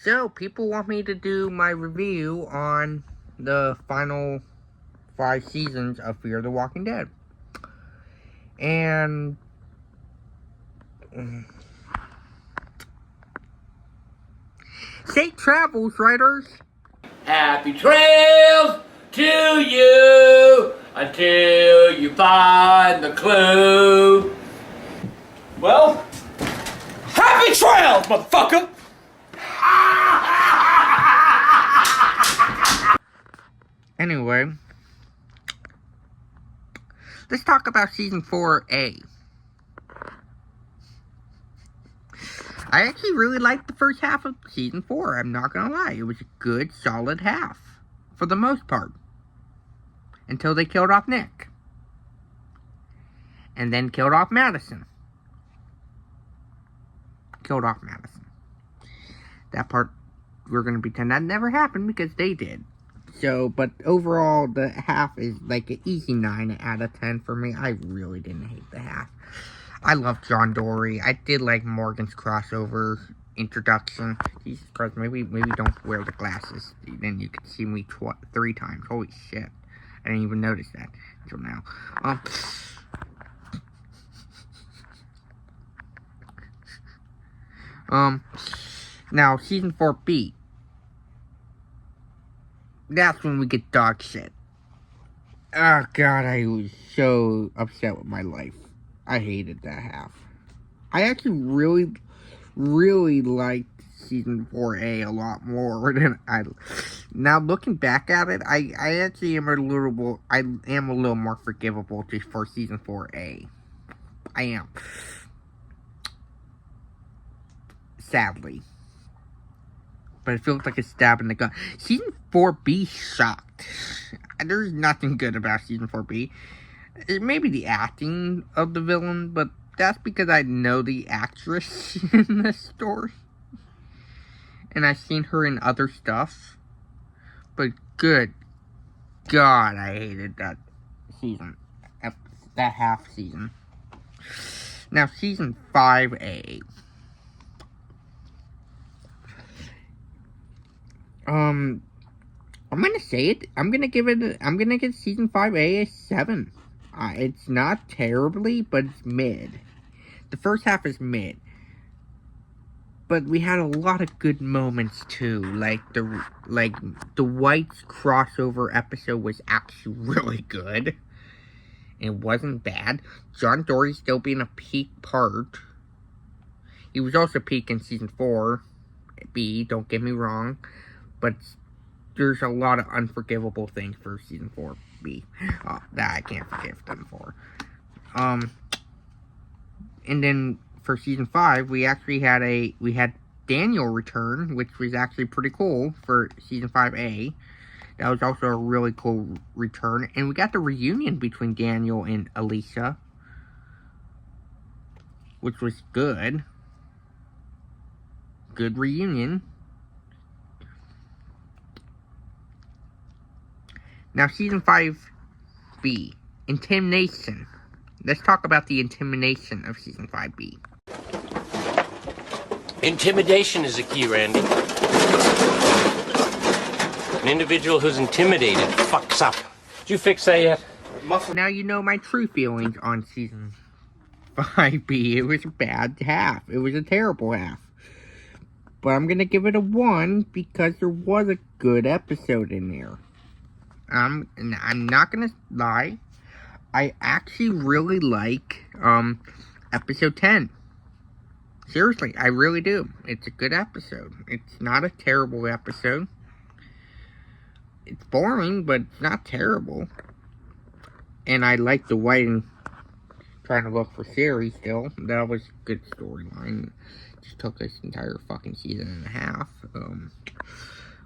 So, people want me to do my review on the final 5 seasons of Fear the Walking Dead. And safe travels, writers. Happy trails to you until you find the clue. Well, happy trails, motherfucker! Anyway, let's talk about season 4A. I actually really liked the first half of season 4, I'm not gonna lie. It was a good, solid half, for the most part. Until they killed off Nick. And then killed off Madison. That part, we're gonna pretend that never happened because they did. So, but overall, the half is like an easy 9 out of 10 for me. I really didn't hate the half. I love John Dorie. I did like Morgan's crossover introduction. Jesus Christ, maybe don't wear the glasses. Then you can see me 3 times. Holy shit. I didn't even notice that until now. Now, season 4B. That's when we get dog shit. Oh god, I was so upset with my life. I hated that half. I actually really liked season 4A a lot more than I. Now looking back at it, I actually am a little more forgivable just for season 4A. I am. Sadly. But it feels like a stab in the gut. Season 4B sucked. There's nothing good about season 4B. It may be the acting of the villain, but that's because I know the actress in the story. And I've seen her in other stuff. But good God, I hated that season. That half season. Now, season 5A. I'm gonna say it. I'm gonna give season 5A a 7. It's not terribly, but it's mid. The first half is mid. But we had a lot of good moments too. Like the White's crossover episode was actually really good. It wasn't bad. John Dorie still being a peak part. He was also peak in season 4B, don't get me wrong. But there's a lot of unforgivable things for season 4B that I can't forgive them for. And then for season 5, we actually had Daniel return, which was actually pretty cool for season 5A. That was also a really cool return, and we got the reunion between Daniel and Alicia, which was good. Good reunion. Now, season 5B, Intimidation. Let's talk about the intimidation of season 5B. Intimidation is a key, Randy. An individual who's intimidated fucks up. Did you fix that yet? Now you know my true feelings on season 5B. It was a bad half. It was a terrible half. But I'm gonna give it a 1 because there was a good episode in there. I'm not gonna lie. I actually really like episode 10. Seriously, I really do. It's a good episode. It's not a terrible episode. It's boring, but it's not terrible. And I like the White and trying to look for Sherry still. That was a good storyline. Just took this entire fucking season and a half.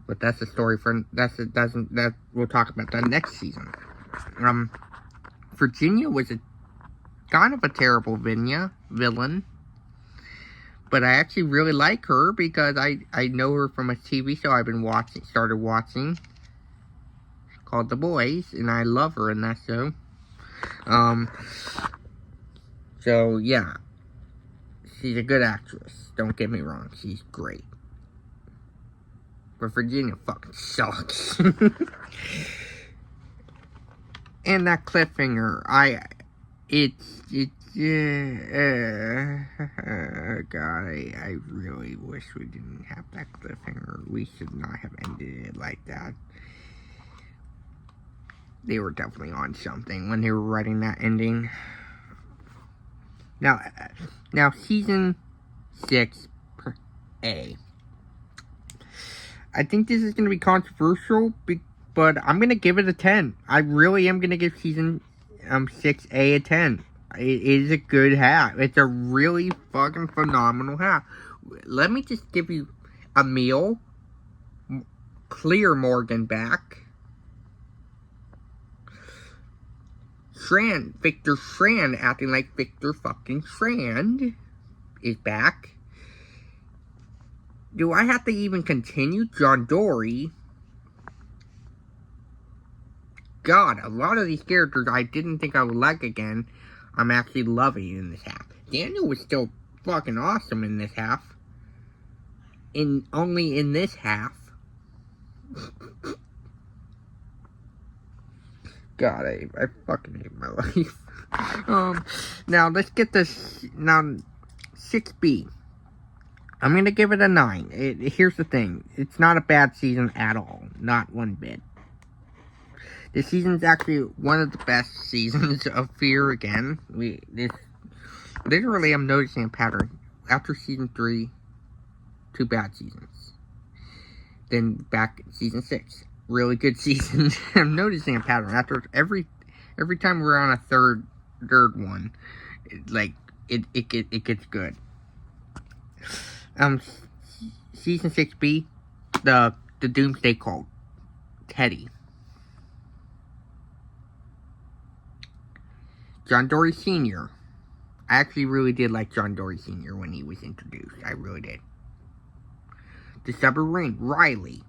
But that's a story for we'll talk about that next season. Virginia was kind of a terrible villain, but I actually really like her because I know her from a TV show I've been started watching called The Boys, and I love her in that show. So yeah, she's a good actress. Don't get me wrong, she's great. But Virginia fucking sucks. And that cliffhanger, God, I really wish we didn't have that cliffhanger. We should not have ended it like that. They were definitely on something when they were writing that ending. Now season 6A. I think this is going to be controversial, but I'm going to give it a 10. I really am going to give season 6A a 10. It is a good half. It's a really fucking phenomenal half. Let me just give you Emil, Clear Morgan back. Victor Strand acting like Victor fucking Strand is back. Do I have to even continue? John Dory. God, a lot of these characters I didn't think I would like again, I'm actually loving in this half. Daniel was still fucking awesome in this half. Only in this half. God, I fucking hate my life. Now let's get this. Now, 6B. I'm gonna give it a 9. Here's the thing. It's not a bad season at all. Not one bit. This season's actually one of the best seasons of Fear again. Literally, I'm noticing a pattern. After season 3, 2 bad seasons. Then back season 6. Really good season. I'm noticing a pattern. After every time we're on a third one, it gets good. Season 6B, the Doomsday Cult, Teddy. John Dory Sr. I actually really did like John Dory Sr. when he was introduced. I really did. The Submarine, Riley.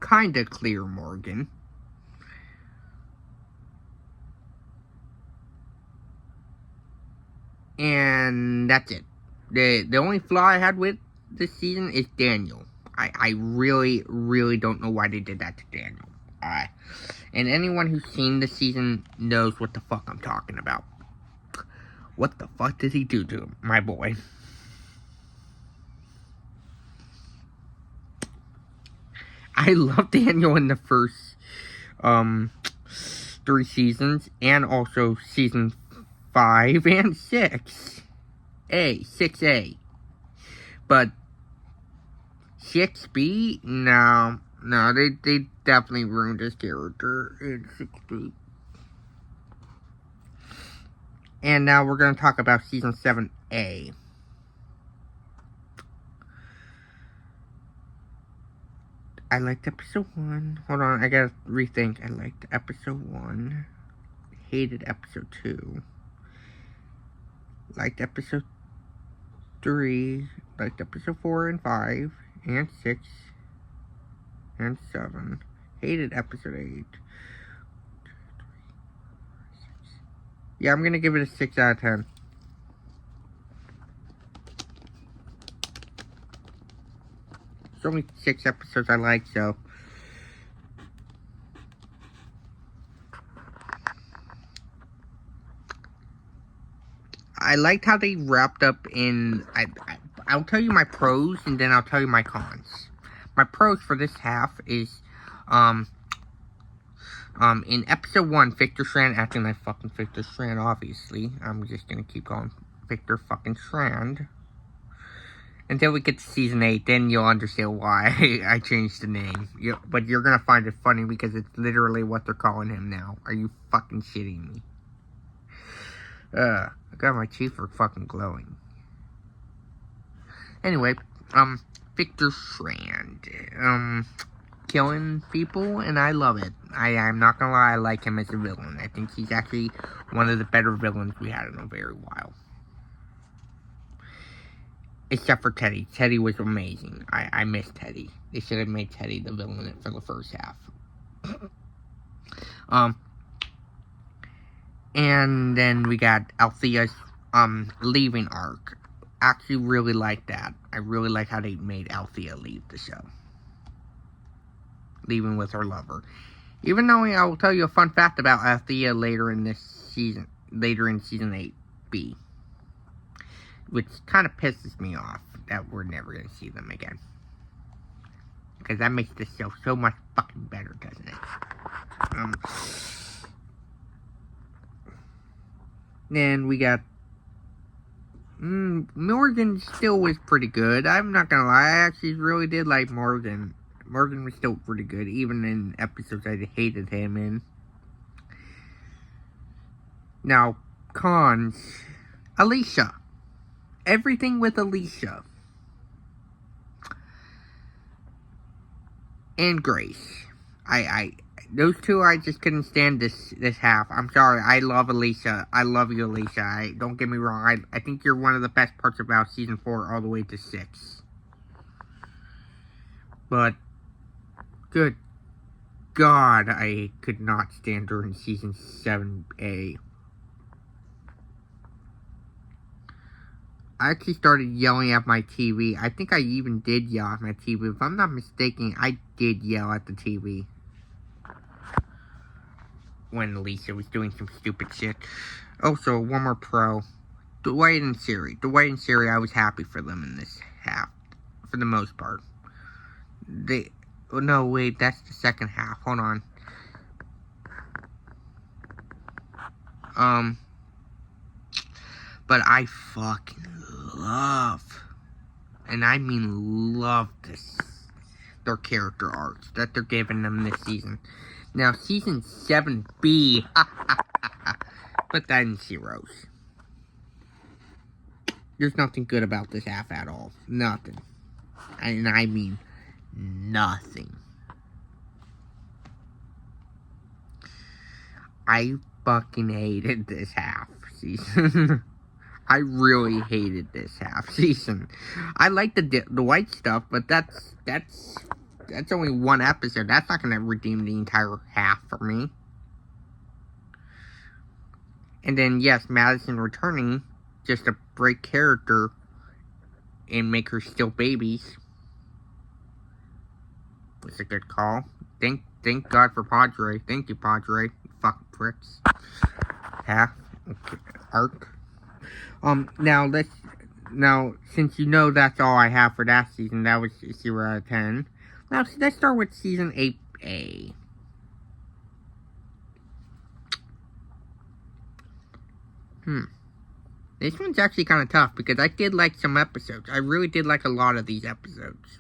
Kinda Clear Morgan. And that's it. The only flaw I had with this season is Daniel. I really, really don't know why they did that to Daniel. And anyone who's seen this season knows what the fuck I'm talking about. What the fuck did he do to him, my boy? I love Daniel in the first 3 seasons, and also season 5 and 6A. But 6B, no, they definitely ruined his character in 6B. And now we're going to talk about season 7A. I liked episode 1. Hold on, I gotta rethink. I liked episode 1. Hated episode 2. Liked episode 3. Liked episode 4 and 5. And 6. And 7. Hated episode 8. Yeah, I'm gonna give it a 6 out of 10. There's only 6 episodes I like, so. I liked how they wrapped up in. I'll tell you my pros and then I'll tell you my cons. My pros for this half is, in episode 1, Victor Strand acting like fucking Victor Strand, obviously. I'm just gonna keep calling Victor fucking Strand. Until we get to season 8, then you'll understand why I changed the name. But you're gonna find it funny because it's literally what they're calling him now. Are you fucking shitting me? God, my teeth are fucking glowing. Anyway, Victor Strand. Killing people, and I love it. I'm not gonna lie, I like him as a villain. I think he's actually one of the better villains we had in a very while. Except for Teddy. Teddy was amazing. I miss Teddy. They should have made Teddy the villain for the first half. And then we got Althea's leaving arc. actually really like that. I really like how they made Althea leave the show. Leaving with her lover. Even though I will tell you a fun fact about Althea later in season 8B. Which kind of pisses me off that we're never going to see them again. Because that makes this show so much fucking better, doesn't it? Then we got... Morgan still was pretty good. I'm not gonna lie, I actually really did like Morgan. Morgan was still pretty good, even in episodes I hated him in. Now, cons. Alicia. Everything with Alicia. And Grace. Those two, I just couldn't stand this half. I'm sorry, I love Alicia. I love you, Alicia. Don't get me wrong. I think you're one of the best parts about season 4 all the way to 6. But, good God, I could not stand her in season 7A. I actually started yelling at my TV. I think I even did yell at my TV. If I'm not mistaken, I did yell at the TV. When Alicia was doing some stupid shit. Also, one more pro. Dwight and Siri. Dwight and Siri, I was happy for them in this half. For the most part. Oh, no, wait, that's the second half. Hold on. But I fucking love, and I mean love their character arcs that they're giving them this season. Now, season 7B, put that in zeros. There's nothing good about this half at all. Nothing. And I mean nothing. I fucking hated this half season. I really hated this half season. I like the white stuff, but that's only one episode. That's not gonna redeem the entire half for me. And then yes, Madison returning just to break character and make her still babies. Was a good call. Thank God for Padre. Thank you, Padre. You fucking pricks. Half arc. Now, since you know that's all I have for that season, that was 0 out of 10. Now, let's start with season 8A. This one's actually kind of tough, because I did like some episodes. I really did like a lot of these episodes.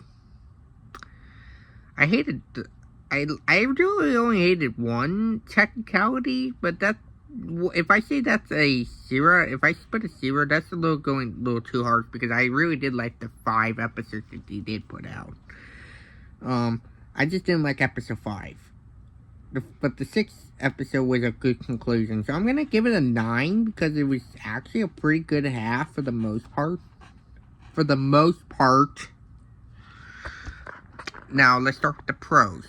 I really only hated one technicality, but that's, if I say that's a 0, if I put a 0, that's going a little too harsh, because I really did like the 5 episodes that they did put out. I just didn't like episode 5. But the 6th episode was a good conclusion, so I'm gonna give it a 9, because it was actually a pretty good half for the most part. For the most part. Now, let's start with the pros.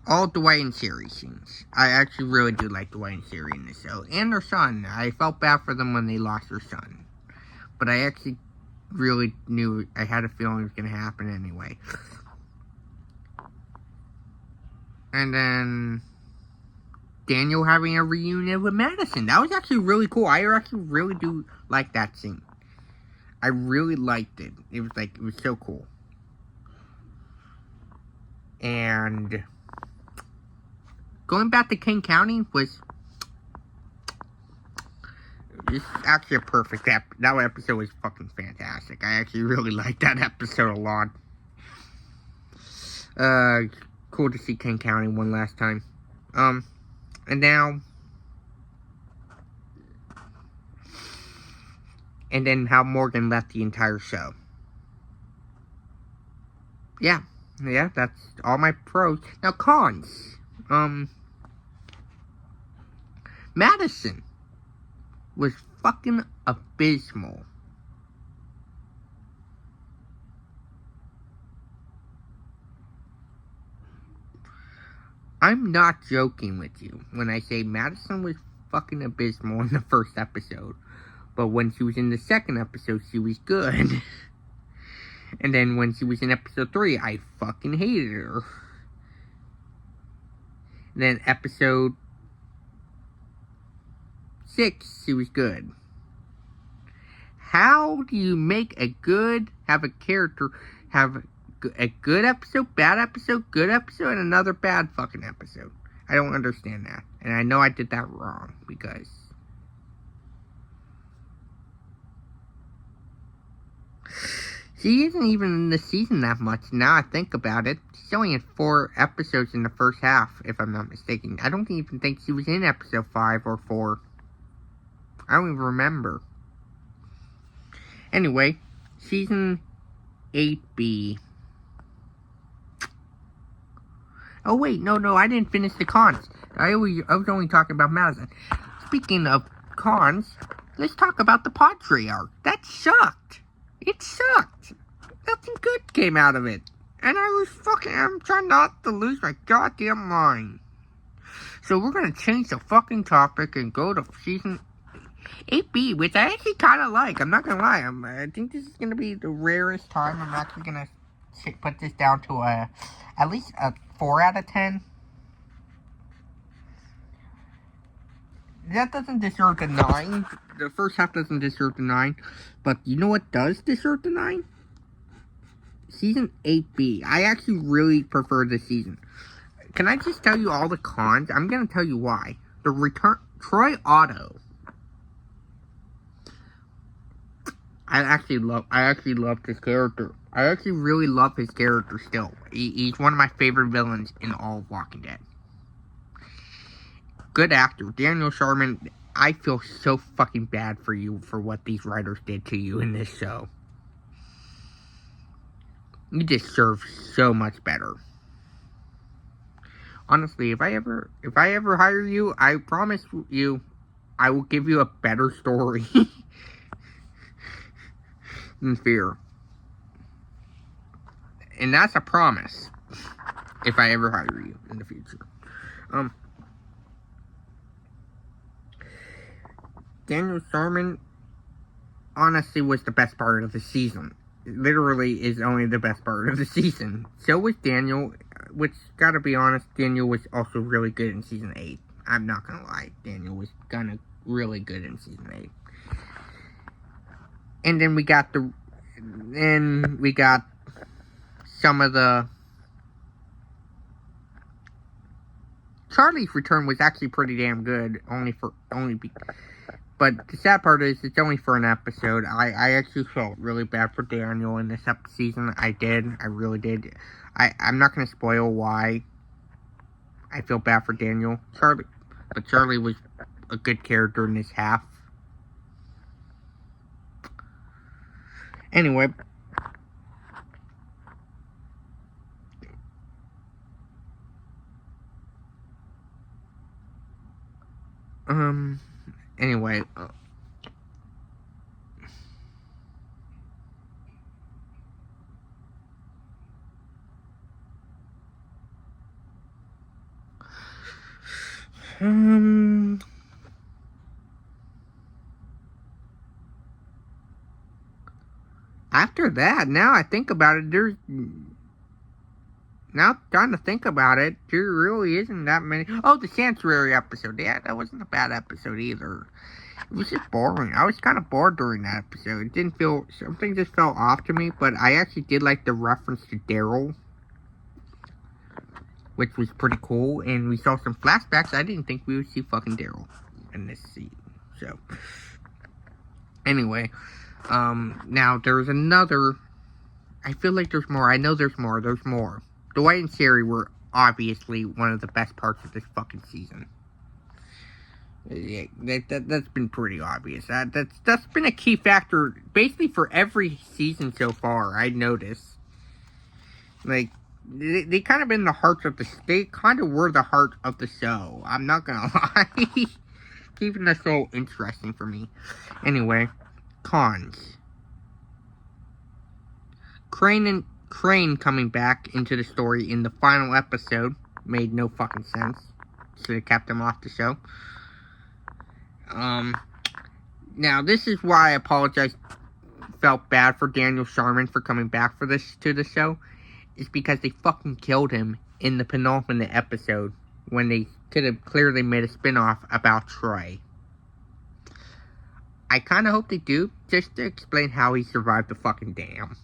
All Dwight and Siri scenes. I actually really do like Dwight and Siri in this show. And their son. I felt bad for them when they lost their son. But I actually really knew, I had a feeling it was going to happen anyway. And then Daniel having a reunion with Madison. That was actually really cool. I actually really do like that scene. I really liked it. It was so cool. And going back to King County was just actually a perfect that episode was fucking fantastic. I actually really liked that episode a lot. Cool to see King County one last time. And now, and then how Morgan left the entire show. Yeah, that's all my pros. Now, cons. Madison was fucking abysmal. I'm not joking with you when I say Madison was fucking abysmal in the first episode. But when she was in the second episode, she was good. And then when she was in episode 3, I fucking hated her. And then episode 6, she was good. How do you have a character have a good episode, bad episode, good episode, and another bad fucking episode? I don't understand that. And I know I did that wrong because she isn't even in the season that much now I think about it. She's only in 4 episodes in the first half, if I'm not mistaken. I don't even think she was in episode 5 or 4. I don't even remember. Anyway, season 8B. Oh wait, no, I didn't finish the cons. I was only talking about Madison. Speaking of cons, let's talk about the Patriarch. That sucked. It sucked. Nothing good came out of it. And I'm trying not to lose my goddamn mind. So we're gonna change the fucking topic and go to season 8B, which I actually kind of like. I'm not gonna lie. I think this is gonna be the rarest time I'm actually gonna put this down to at least a 4 out of 10. That doesn't deserve the 9. The first half doesn't deserve the 9. But you know what does deserve the 9? Season 8B. I actually really prefer this season. Can I just tell you all the cons? I'm gonna tell you why. The return... Troy Otto. I actually love this character. I actually really love his character still. He's one of my favorite villains in all of Walking Dead. Good actor. Daniel Sharman, I feel so fucking bad for you for what these writers did to you in this show. You deserve so much better. Honestly, if I ever hire you, I promise you, I will give you a better story than Fear. And that's a promise. If I ever hire you in the future. Daniel Sharman honestly was the best part of the season. Literally is only the best part of the season. So was Daniel, which, gotta be honest, Daniel was also really good in season 8. I'm not gonna lie, Daniel was really good in season 8. And then we got some of the... Charlie's return was actually pretty damn good, but the sad part is it's only for an episode. I actually felt really bad for Daniel in this season. I really did. I'm not going to spoil why I feel bad for Daniel. Charlie was a good character in this half. Anyway. Anyway. After that, now I think about it, now trying to think about it, there really isn't that many. Oh, the Sanctuary episode. Yeah, that wasn't a bad episode either. It was just boring. I was kind of bored during that episode. It didn't feel... Something just felt off to me, but I actually did like the reference to Daryl, which was pretty cool, and we saw some flashbacks. I didn't think we would see fucking Daryl in this season. So, anyway, now there's another... I feel like there's more. I know there's more. There's more. Dwight and Sherry were obviously one of the best parts of this fucking season. Yeah, that's been pretty obvious. That's been a key factor basically for every season so far. I noticed. Like, they kind of been the hearts of they kind of were the heart of the show. I'm not gonna lie. Keeping the show interesting for me. Anyway, cons. Crane coming back into the story in the final episode made no fucking sense. Should have kept him off the show. Now, this is why I felt bad for Daniel Sharman for coming back to the show. Is because they fucking killed him in the penultimate episode when they could have clearly made a spin-off about Troy. I kind of hope they do, just to explain how he survived the fucking dam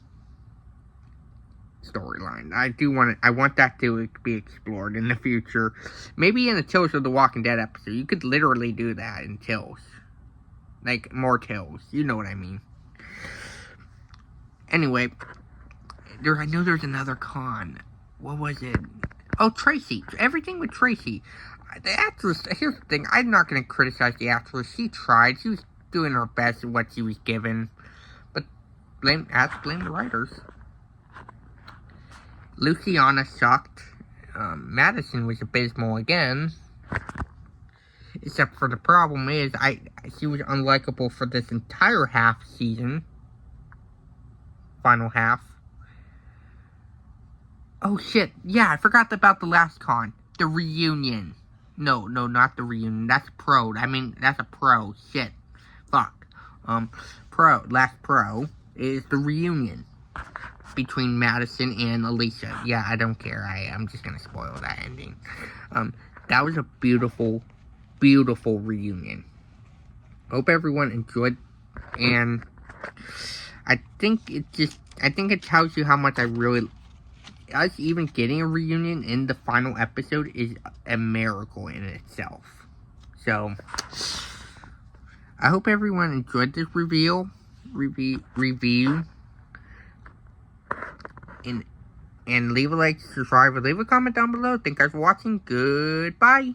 storyline. I want that to be explored in the future. Maybe in the Tales of the Walking Dead episode. You could literally do that in Tales. Like, more Tales. You know what I mean. Anyway, I know there's another con. What was it? Oh, Tracy. Everything with Tracy. The actress, here's the thing. I'm not going to criticize the actress. She tried. She was doing her best at what she was given. But blame the writers. Luciana sucked. Madison was abysmal again. Except for the problem is, she was unlikable for this entire half season. Final half. Oh shit, yeah, I forgot about the last con. The reunion. No, not the reunion. That's that's a pro. Shit. Fuck. Last pro is the reunion between Madison and Alicia. Yeah, I don't care. I'm just gonna spoil that ending. That was a beautiful, beautiful reunion. Hope everyone enjoyed, and I think it tells you how much us even getting a reunion in the final episode is a miracle in itself. So, I hope everyone enjoyed this review. And leave a like, subscribe, or leave a comment down below. Thank you guys for watching. Goodbye.